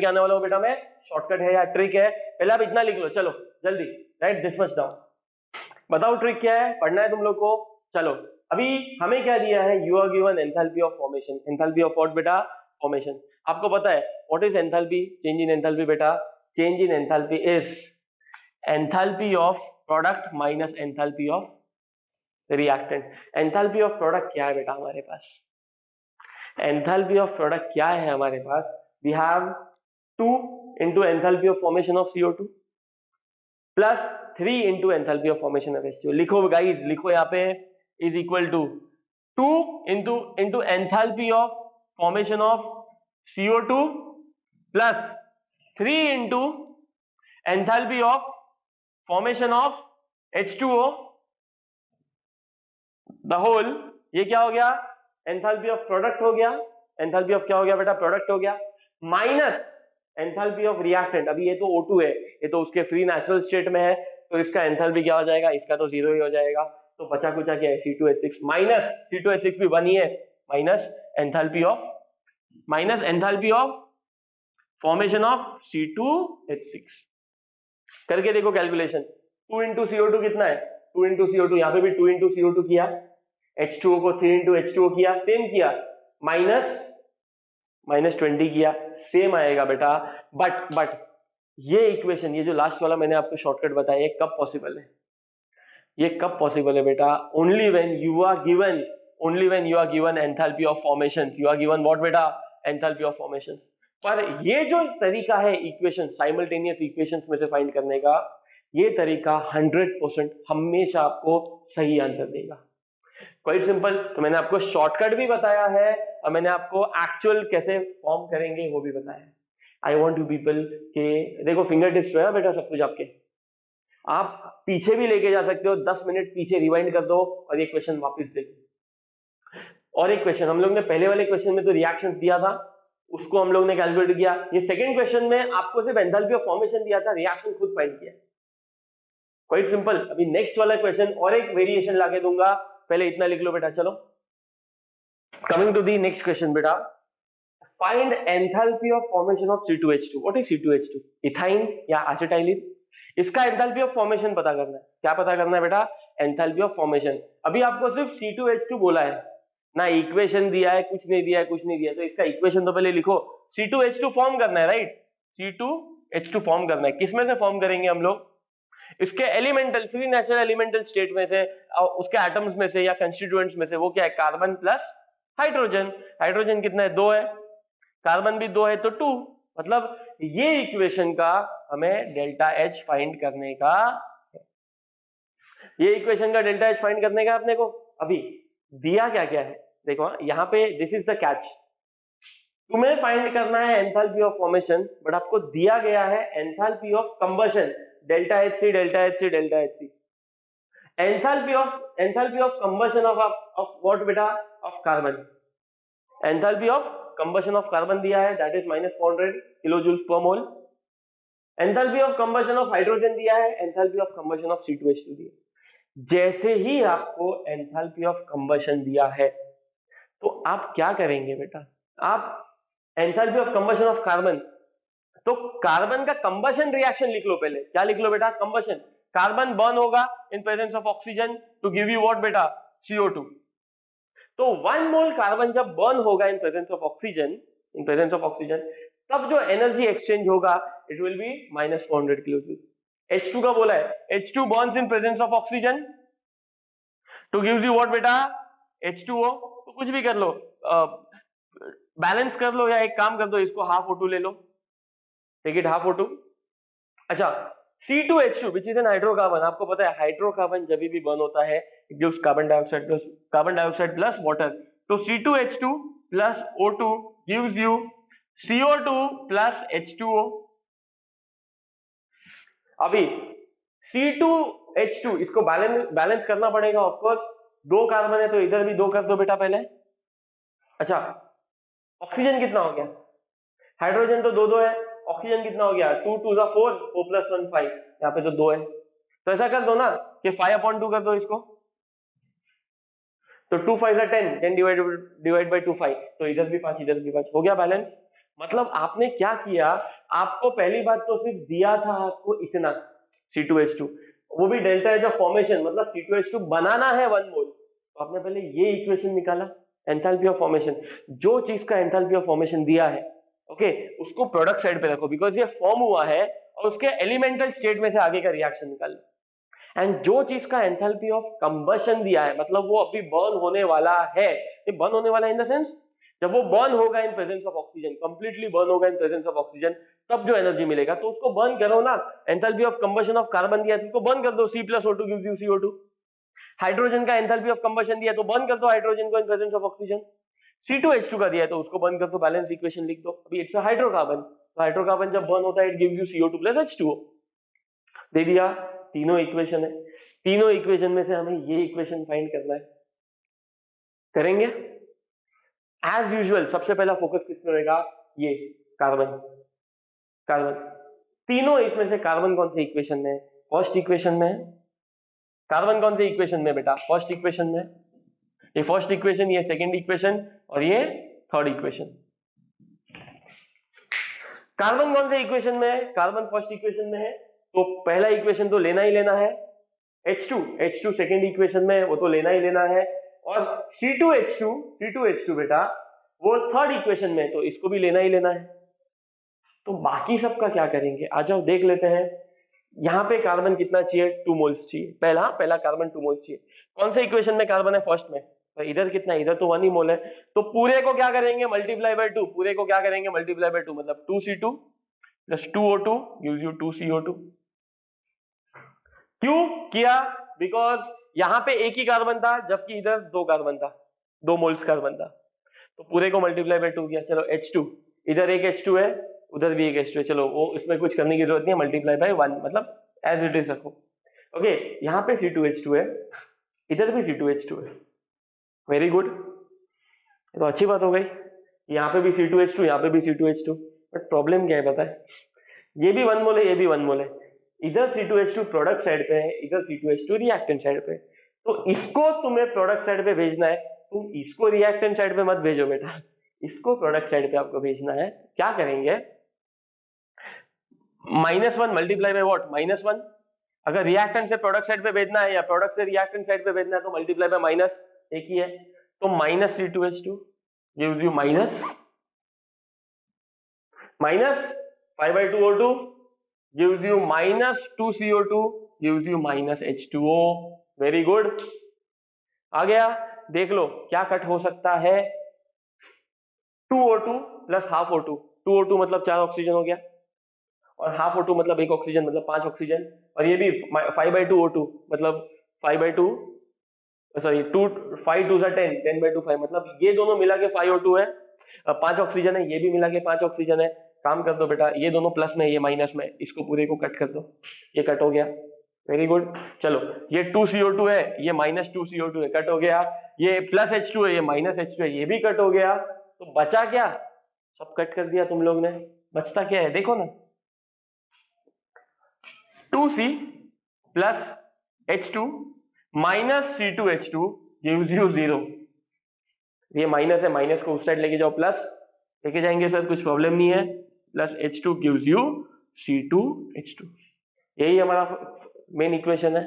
आने वाला हूं बेटा मैं, शॉर्टकट है या ट्रिक है, पहले आप इतना लिख लो, चलो जल्दी, राइट दिस मच डाउन। बताओ ट्रिक क्या है, पढ़ना है तुम लोग को। चलो, अभी हमें क्या दिया है, you are given enthalpy of formation, enthalpy of what बेटा, फॉर्मेशन। आपको पता है what is enthalpy, change in enthalpy बेटा, change in enthalpy is enthalpy of product minus enthalpy of reactant. Enthalpy of product क्या है बेटा हमारे पास, एंथैल्पी ऑफ प्रोडक्ट क्या है हमारे पास, we have 2 into enthalpy of formation of CO2 plus 3 into enthalpy of formation of H2O। लिखो guys, लिखो यहाँ पे, is equal to 2 into enthalpy of formation of CO2 plus 3 into enthalpy of formation of H2O the whole. ये क्या हो गया, enthalpy of product हो गया, एंथैल्पी ऑफ क्या हो गया बेटा, प्रोडक्ट हो गया, माइनस एंथैल्पी ऑफ रिएक्टेंट। अभी ये तो O2 है, ये तो उसके फ्री नेचुरल स्टेट में है, तो इसका एंथैल्पी क्या हो जाएगा, इसका तो 0 ही हो जाएगा, तो बचा कुचा क्या है, C2H6 माइनस C2H6 भी 1 ही है, minus enthalpy of formation of C2H6। करके देखो कैलकुलेशन, 2 into CO2 कितना है, 2 into CO2, यहाँ पे भी 2 into CO2 किया, H2O को 3 into H2O किया, सेम किया, -20 किया, सेम आएगा बेटा। बट ये इक्वेशन, ये जो लास्ट वाला मैंने आपको शॉर्टकट बताया, ये कब पॉसिबल है, ये कब पॉसिबल है बेटा, only when you are given enthalpy of formation, you are given what बेटा, एंथैल्पी ऑफ फॉर्मेशन। पर ये जो तरीका है इक्वेशन, साइमल्टेनियस इक्वेशंस में से फाइंड करने का, ये तरीका 100% हमेशा आपको सही आंसर देगा। Quite simple. तो मैंने आपको शॉर्टकट भी बताया है और मैंने आपको एक्चुअल कैसे फॉर्म करेंगे वो भी बताया है। आई वॉन्ट टू पीपल के देखो, फिंगर टिप्स है बेटा सब कुछ आपके, आप पीछे भी लेके जा सकते हो, 10 मिनट पीछे रिवाइंड कर दो और ये क्वेश्चन वापस देखो। और एक क्वेश्चन हम लोग ने पहले वाले क्वेश्चन में तो रिएक्शन दिया था, उसको हम लोग ने कैलकुलेट किया। ये सेकंड क्वेश्चन में आपको सिर्फ एंथैल्पी ऑफ फॉर्मेशन दिया था, रिएक्शन खुद फाइंड किया। Quite simple. अभी नेक्स्ट वाला क्वेश्चन और एक वेरिएशन लाके दूंगा, पहले इतना लिख लो बेटा। चलो, coming to the next question बेटा, find enthalpy of formation of C2H2। What is C2H2, ethyne या एसिटाइलिन। इसका एंथैल्पी ऑफ फॉर्मेशन पता करना है। क्या पता करना है बेटा, एंथैल्पी ऑफ फॉर्मेशन। अभी आपको सिर्फ C2H2 बोला है ना, इक्वेशन दिया है, कुछ नहीं दिया है, कुछ नहीं दिया है, तो इसका इक्वेशन तो पहले लिखो। C2H2 फॉर्म करना है, राइट, C2H2 फॉर्म करना है। किसमें से फॉर्म करेंगे हम लोग, इसके elemental, free natural elemental state में से, उसके एटम्स में से या कंस्टिट्यूएंट्स में से। वो क्या है, कार्बन प्लस हाइड्रोजन। हाइड्रोजन कितना है, 2 है, कार्बन भी 2 है, तो 2। मतलब ये इक्वेशन का हमें डेल्टा H फाइंड करने का, ये इक्वेशन का डेल्टा H फाइंड करने का अपने को। अभी दिया क्या क्या है देखो, यहाँ पे दिस इज द कैच, तुम्हें फाइंड करना है एंथैल्पी ऑफ फॉर्मेशन, बट आपको दिया गया है enthalpy of combustion, delta Hc delta Hc delta Hc। Enthalpy of combustion of what बेटा, of carbon. Enthalpy of combustion of carbon दिया है, that is -400 kilo joules per mole. Enthalpy of combustion of hydrogen दिया है, enthalpy of combustion of C2H2 दिया है। जैसे ही आपको enthalpy of combustion दिया है तो आप क्या करेंगे बेटा, आप enthalpy of combustion of carbon, तो कार्बन का कंबशन रिएक्शन लिख लो पहले। क्या लिख लो बेटा, कंबशन। कार्बन बर्न होगा in presence of oxygen to give you what बेटा, CO2। तो 1 मोल कार्बन जब बर्न होगा इन प्रेजेंस ऑफ ऑक्सीजन, तब जो एनर्जी एक्सचेंज होगा it will B -400 kilo joule. H2 का बोला है, H2 Burns in presence of oxygen two gives you what बेटा, H2O। तो कुछ भी कर लो, बैलेंस कर लो, या एक काम कर दो, इसको हाफ O2 ले लो, टेक इट हाफ O2। अच्छा, C2H2 which is an hydrocarbon. आपको पता है हाइड्रोकार्बन जब भी बर्न होता है it gives carbon dioxide plus water. तो C2H2 plus O2 gives you CO2 plus H2O। अभी C2H2 इसको बैलेंस करना पड़ेगा ऑफकोर्स, 2 कार्बन है तो इधर भी 2 कर दो बेटा पहले। अच्छा, ऑक्सीजन कितना हो गया, हाइड्रोजन तो 2 है, ऑक्सीजन कितना हो गया, 2 2 4, 4 + 1 5, यहाँ पे तो 2 है। तो ऐसा कर दो ना कि 5/2 कर दो इसको, तो 2 5 10, 10 डिवाइड बाई 2 5, तो इधर भी 5 इधर भी 5, हो गया बैलेंस। मतलब आपने क्या किया, आपको पहली बात तो सिर्फ दिया था आपको इतना C2H2, वो भी डेल्टा एच ऑफ फॉर्मेशन, मतलब C2H2 बनाना है 1 मोल, तो आपने पहले ये इक्वेशन निकाला एंथैल्पी ऑफ फॉर्मेशन। जो चीज का एंथैल्पी ऑफ फॉर्मेशन दिया है ओके, उसको प्रोडक्ट साइड पे रखो, बिकॉज ये फॉर्म हुआ है, और उसके एलिमेंटल स्टेट में से आगे का रिएक्शन निकाल लो। एंड जो चीज का एंथैल्पी ऑफ कंबशन दिया है, मतलब वो अभी बर्न होने वाला है, ये बर्न होने वाला है इन द सेंस जब वो बर्न होगा in presence of oxygen, completely burn होगा इन प्रेजेंस ऑफ ऑक्सीजन, तब जो एनर्जी मिलेगा, तो उसको बर्न करो ना। Enthalpy of combustion of carbon दिया है, इसको बर्न कर दो, C + O2 gives you CO2। Hydrogen का एंथैल्पी ऑफ कंबशन दिया तो बर्न कर दो हाइड्रोजन को इन प्रेजेंस ऑफ ऑक्सीजन। C2H2 का दिया है तो उसको बर्न कर दो, बैलेंस इक्वेशन लिख दो। अभी इट्स अ हाइड्रोकार्बन, तो हाइड्रोकार्बन जब बर्न होता है it gives you CO2 + H2O। दे दिया, तीनों इक्वेशन है, तीनों इक्वेशन में से हमें ये इक्वेशन फाइंड करना है, करेंगे। एज यूजुअल सबसे पहला फोकस किस पे रहेगा, ये कार्बन। कार्बन तीनों इसमें से कार्बन कौन से इक्वेशन में है, फर्स्ट इक्वेशन में है। कार्बन कौन से इक्वेशन में बेटा, फर्स्ट इक्वेशन में। ये फर्स्ट इक्वेशन, ये सेकंड इक्वेशन, और ये थर्ड इक्वेशन। कार्बन कौन से इक्वेशन में है, कार्बन फर्स्ट इक्वेशन में है, तो पहला इक्वेशन तो लेना ही लेना है। H2 सेकंड इक्वेशन में, वो तो लेना ही लेना है। और C2H2 बेटा वो थर्ड इक्वेशन में, तो इसको भी लेना ही लेना है। तो बाकी सबका क्या करेंगे, आ जाओ देख लेते हैं। यहाँ पे कार्बन कितना चाहिए, 2 मोल्स चाहिए, पहला कार्बन 2 मोल्स चाहिए। कौन से इक्वेशन में कार्बन है, फर्स्ट में, तो इधर कितना, इधर तो 1 ही मोल है, तो पूरे को क्या करेंगे, मल्टीप्लाई बाय 2, पूरे को क्या करेंगे, मल्टीप्लाई बाय 2, मतलब 2C2 + 2O2 gives you 2CO2। क्यों किया, बिकॉज यहाँ पे एक ही कार्बन था जबकि इधर 2 कार्बन था, 2 मोल्स कार्बन था, तो पूरे को मल्टीप्लाई बाय 2 किया। चलो H2, इधर एक H2 है, उधर भी एक H2 है, चलो वो इसमें कुछ करने की जरूरत नहीं है, मल्टीप्लाई बाय 1, मतलब एज इट इज रखो। ओके, यहाँ पे C2H2 है, इधर भी C2H2 है, वेरी गुड, तो अच्छी बात हो गई। यहाँ पे भी C2H2, यहाँ पे भी C2H2, बट प्रॉब्लम क्या है पता है, ये भी 1 मोल है, ये भी 1 मोल है, इधर C2H2 प्रोडक्ट साइड पे है, इधर C2H2 रिएक्टेंट साइड पे, तो इसको तुम्हें प्रोडक्ट साइड पे भेजना है, तुम इसको रिएक्टेंट साइड पे मत भेजो बेटा, इसको प्रोडक्ट साइड पे आपको भेजना है। क्या करेंगे, -1 मल्टीप्लाई बाय व्हाट, -1। अगर रिएक्टेंट से प्रोडक्ट साइड पे भेजना है या प्रोडक्ट से रिएक्टेंट साइड पे भेजना है तो मल्टीप्लाई बाय माइनस, एक ही है, तो -C2H2 gives you -5/2O2 gives you -2CO2 gives you -H2O। Very good, आ गया। देख लो क्या कट हो सकता है, 2O2 + ½ O2, 2O2 मतलब 4 ऑक्सीजन हो गया, और ½ O2 मतलब 1 ऑक्सीजन, मतलब 5 ऑक्सीजन, और ये भी 5/2O2 मतलब 5/2, सॉरी 5 2 10, 10/2 5, मतलब ये दोनों मिला के 5O2 है, 5 ऑक्सीजन है, ये भी मिला के 5 ऑक्सीजन है। काम कर दो बेटा, ये दोनों प्लस में ये माइनस में, इसको पूरे को कट कर दो, ये कट हो गया। Very good. चलो ये 2CO2 है, ये -2CO2 है, कट हो गया। ये +H2 है, ये -H2 है, ये भी कट हो गया। तो बचा क्या? सब कट कर दिया तुम लोग ने। बचता क्या है देखो ना, 2C plus H2 minus C2H2 gives you 0। ये माइनस है, माइनस को उस साइड लेके जाओ, प्लस लेके जाएंगे सर, कुछ प्रॉब्लम नहीं है। Plus H2 gives you C2H2। यही हमारा मेन इक्वेशन है।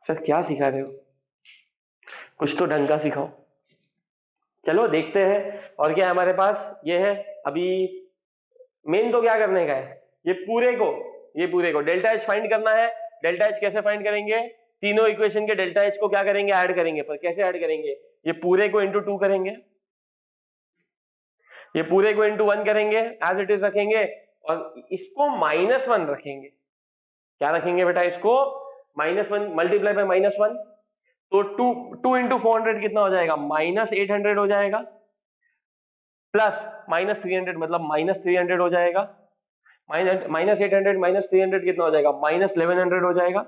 सर क्या सिखा रहे हो, कुछ तो ढंग का सिखाओ। चलो देखते हैं और क्या है हमारे पास। ये है अभी मेन तो क्या करने का है, ये पूरे को डेल्टा एच फाइंड करना है। डेल्टा एच कैसे फाइंड करेंगे? तीनों इक्वेशन के डेल्टा एच को क्या करेंगे? ऐड करेंगे। पर कैसे ऐड करेंगे? ये पूरे को इंटू 2 करेंगे, ये पूरे को इंटू 1 करेंगे, एज इट इज रखेंगे, और इसको -1 रखेंगे। क्या रखेंगे बेटा? इसको -1 मल्टीप्लाई बाय -1। तो 2 इंटू 400 कितना हो जाएगा? -800 हो जाएगा, प्लस -300 मतलब -300 हो जाएगा। -800 -300 कितना हो जाएगा? -1100 हो जाएगा।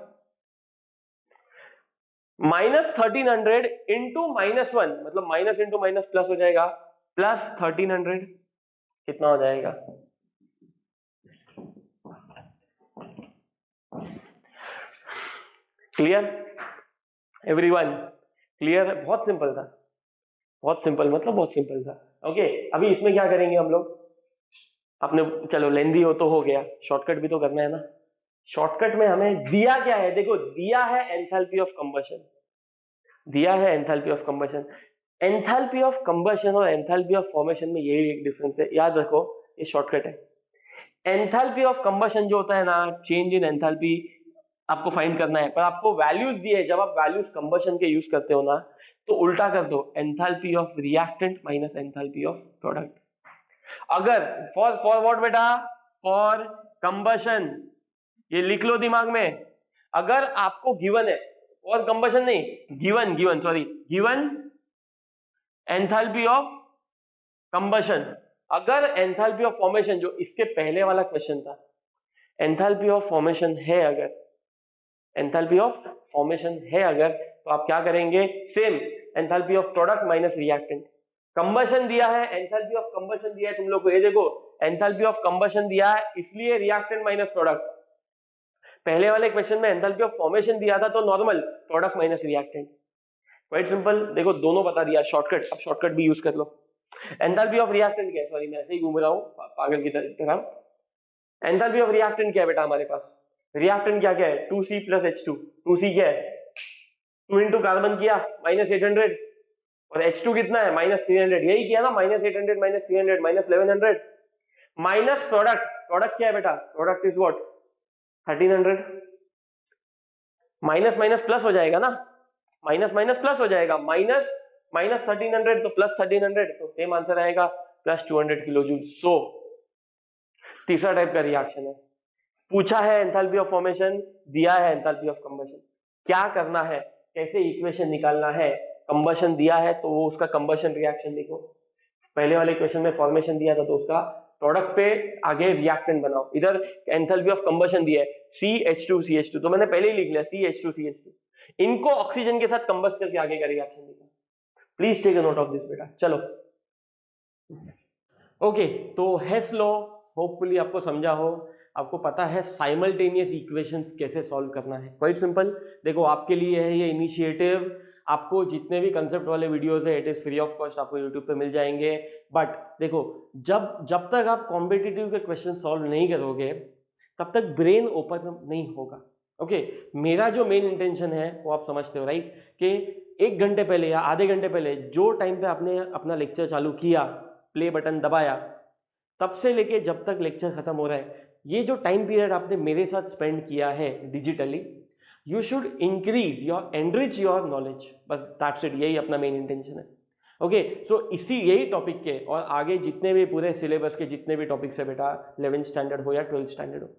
-1300 इंटू -1 मतलब माइनस इंटू माइनस प्लस हो जाएगा, प्लस 1300 कितना हो जाएगा? Clear everyone? क्लियर? बहुत सिंपल था, बहुत सिंपल, मतलब बहुत सिंपल था। ओके अभी इसमें क्या करेंगे हम लोग? आपने चलो लेंदी हो तो हो गया, शॉर्टकट भी तो करना है ना। शॉर्टकट में हमें दिया क्या है? देखो दिया है एंथैल्पी ऑफ कंबशन, दिया है enthalpy of combustion. Enthalpy of combustion और एंथैल्पी ऑफ फॉर्मेशन में यही एक डिफरेंस है, याद रखो, ये शॉर्टकट है। एंथैल्पी ऑफ कंबशन जो होता है ना, चेंज इन एंथैल्पी आपको फाइंड करना है, पर आपको वैल्यूज दिए। जब आप वैल्यूज कंबशन के यूज करते हो ना, तो उल्टा कर दो, enthalpy of reactant minus enthalpy of product. अगर फॉर व्हाट बेटा? फॉर कंबशन, ये लिख लो दिमाग में। अगर आपको गिवन है, और कंबशन नहीं, गिवन एंथैल्पी ऑफ कंबशन, अगर एंथैल्पी ऑफ फॉर्मेशन, जो इसके पहले वाला क्वेश्चन था, एंथैल्पी ऑफ फॉर्मेशन है अगर, एंथैल्पी ऑफ फॉर्मेशन है अगर, तो आप क्या करेंगे? Same enthalpy of product minus reactant. Combustion दिया है, एंथैल्पी ऑफ कंबशन दिया है तुम लोग को, ये देखो एंथैल्पी ऑफ कंबशन दिया है, इसलिए रिएक्टेंट माइनस प्रोडक्ट। पहले वाले क्वेश्चन में एंथैल्पी ऑफ फॉर्मेशन दिया था, तो normal product minus reactant. Quite simple, देखो दोनों बता दिया, शॉर्टकट। अब शॉर्टकट भी यूज कर लो। एंथैल्पी ऑफ रिएक्टेंट क्या है? सॉरी मैं ऐसे ही घूम रहा हूँ पागल की तरह। एंथैल्पी ऑफ रिएक्टेंट क्या है बेटा हमारे पास? रिएक्टेंट क्या क्या है? 2C plus H2। 2C क्या है? 2 इंटू कार्बन किया -800, और H2 कितना है? -300। यही किया ना, -800 -300 -1100 माइनस प्रोडक्ट। प्रोडक्ट क्या है बेटा? Product is what? 1300। Minus minus plus हो जाएगा ना, माइनस माइनस प्लस हो जाएगा, माइनस माइनस 1300 तो प्लस 1300, तो सेम आंसर आएगा +200 किलो जूल। सो तीसरा टाइप का रिएक्शन है, पूछा है एंथैल्पी ऑफ फॉर्मेशन, दिया है एंथैल्पी ऑफ कंबशन। क्या करना है, कैसे इक्वेशन निकालना है? कंबशन दिया है तो वो उसका कंबशन रिएक्शन लिखो। पहले वाले क्वेश्चन में फॉर्मेशन दिया था तो उसका प्रोडक्ट पे आगे रिएक्टेंट बनाओ। इधर एंथैल्पी ऑफ कंबशन दिया है CH2CH2, तो मैंने पहले ही लिख लिया CH2CH2। इनको ऑक्सीजन के साथ कंबस्ट करके आगे का रिएक्शन लिखो। Please take a note of this बेटा। चलो ओके, तो हेस लॉ होपफुली आपको समझा हो, आपको पता है साइमल्टेनियस इक्वेशंस कैसे सॉल्व करना है। Quite simple. देखो आपके लिए है ये इनिशिएटिव, आपको जितने भी कंसेप्ट वाले वीडियोस है it is free of cost, आपको यूट्यूब पे मिल जाएंगे। बट देखो जब तक आप कॉम्पिटिटिव के क्वेश्चन सॉल्व नहीं करोगे तब तक ब्रेन ओपन नहीं होगा। ओके मेरा जो मेन इंटेंशन है वो आप समझते हो राइट, कि 1 घंटे पहले या आधे घंटे पहले जो टाइम पे आपने अपना लेक्चर चालू किया, प्ले बटन दबाया, तब से लेके जब तक लेक्चर खत्म हो रहा है, ये जो टाइम पीरियड आपने मेरे साथ स्पेंड किया है digitally, you should increase your enrich your knowledge, बस दैट्स इट, यही अपना मेन इंटेंशन है। ओके सो इसी यही टॉपिक के और आगे जितने भी पूरे सिलेबस के जितने भी टॉपिक्स है बेटा, 11th स्टैंडर्ड हो या 12th स्टैंडर्ड हो,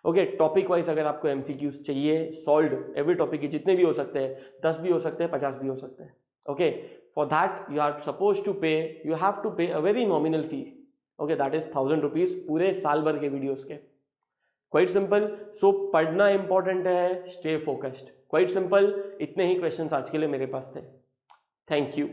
ओके टॉपिक वाइज अगर आपको MCQs चाहिए सॉल्व्ड एवरी टॉपिक के जितने भी हो सकते हैं, 10 भी हो सकते हैं, 50 भी हो सकते हैं। Okay for that you are suppose to pay, you have to pay a very nominal fee. Okay that is 1000 rupees पूरे साल भर के वीडियोस के। Quite simple. सो पढ़ना इंपॉर्टेंट है, स्टे फोकस्ड। Quite simple. इतने ही क्वेश्चंस आज के लिए मेरे पास थे। Thank you.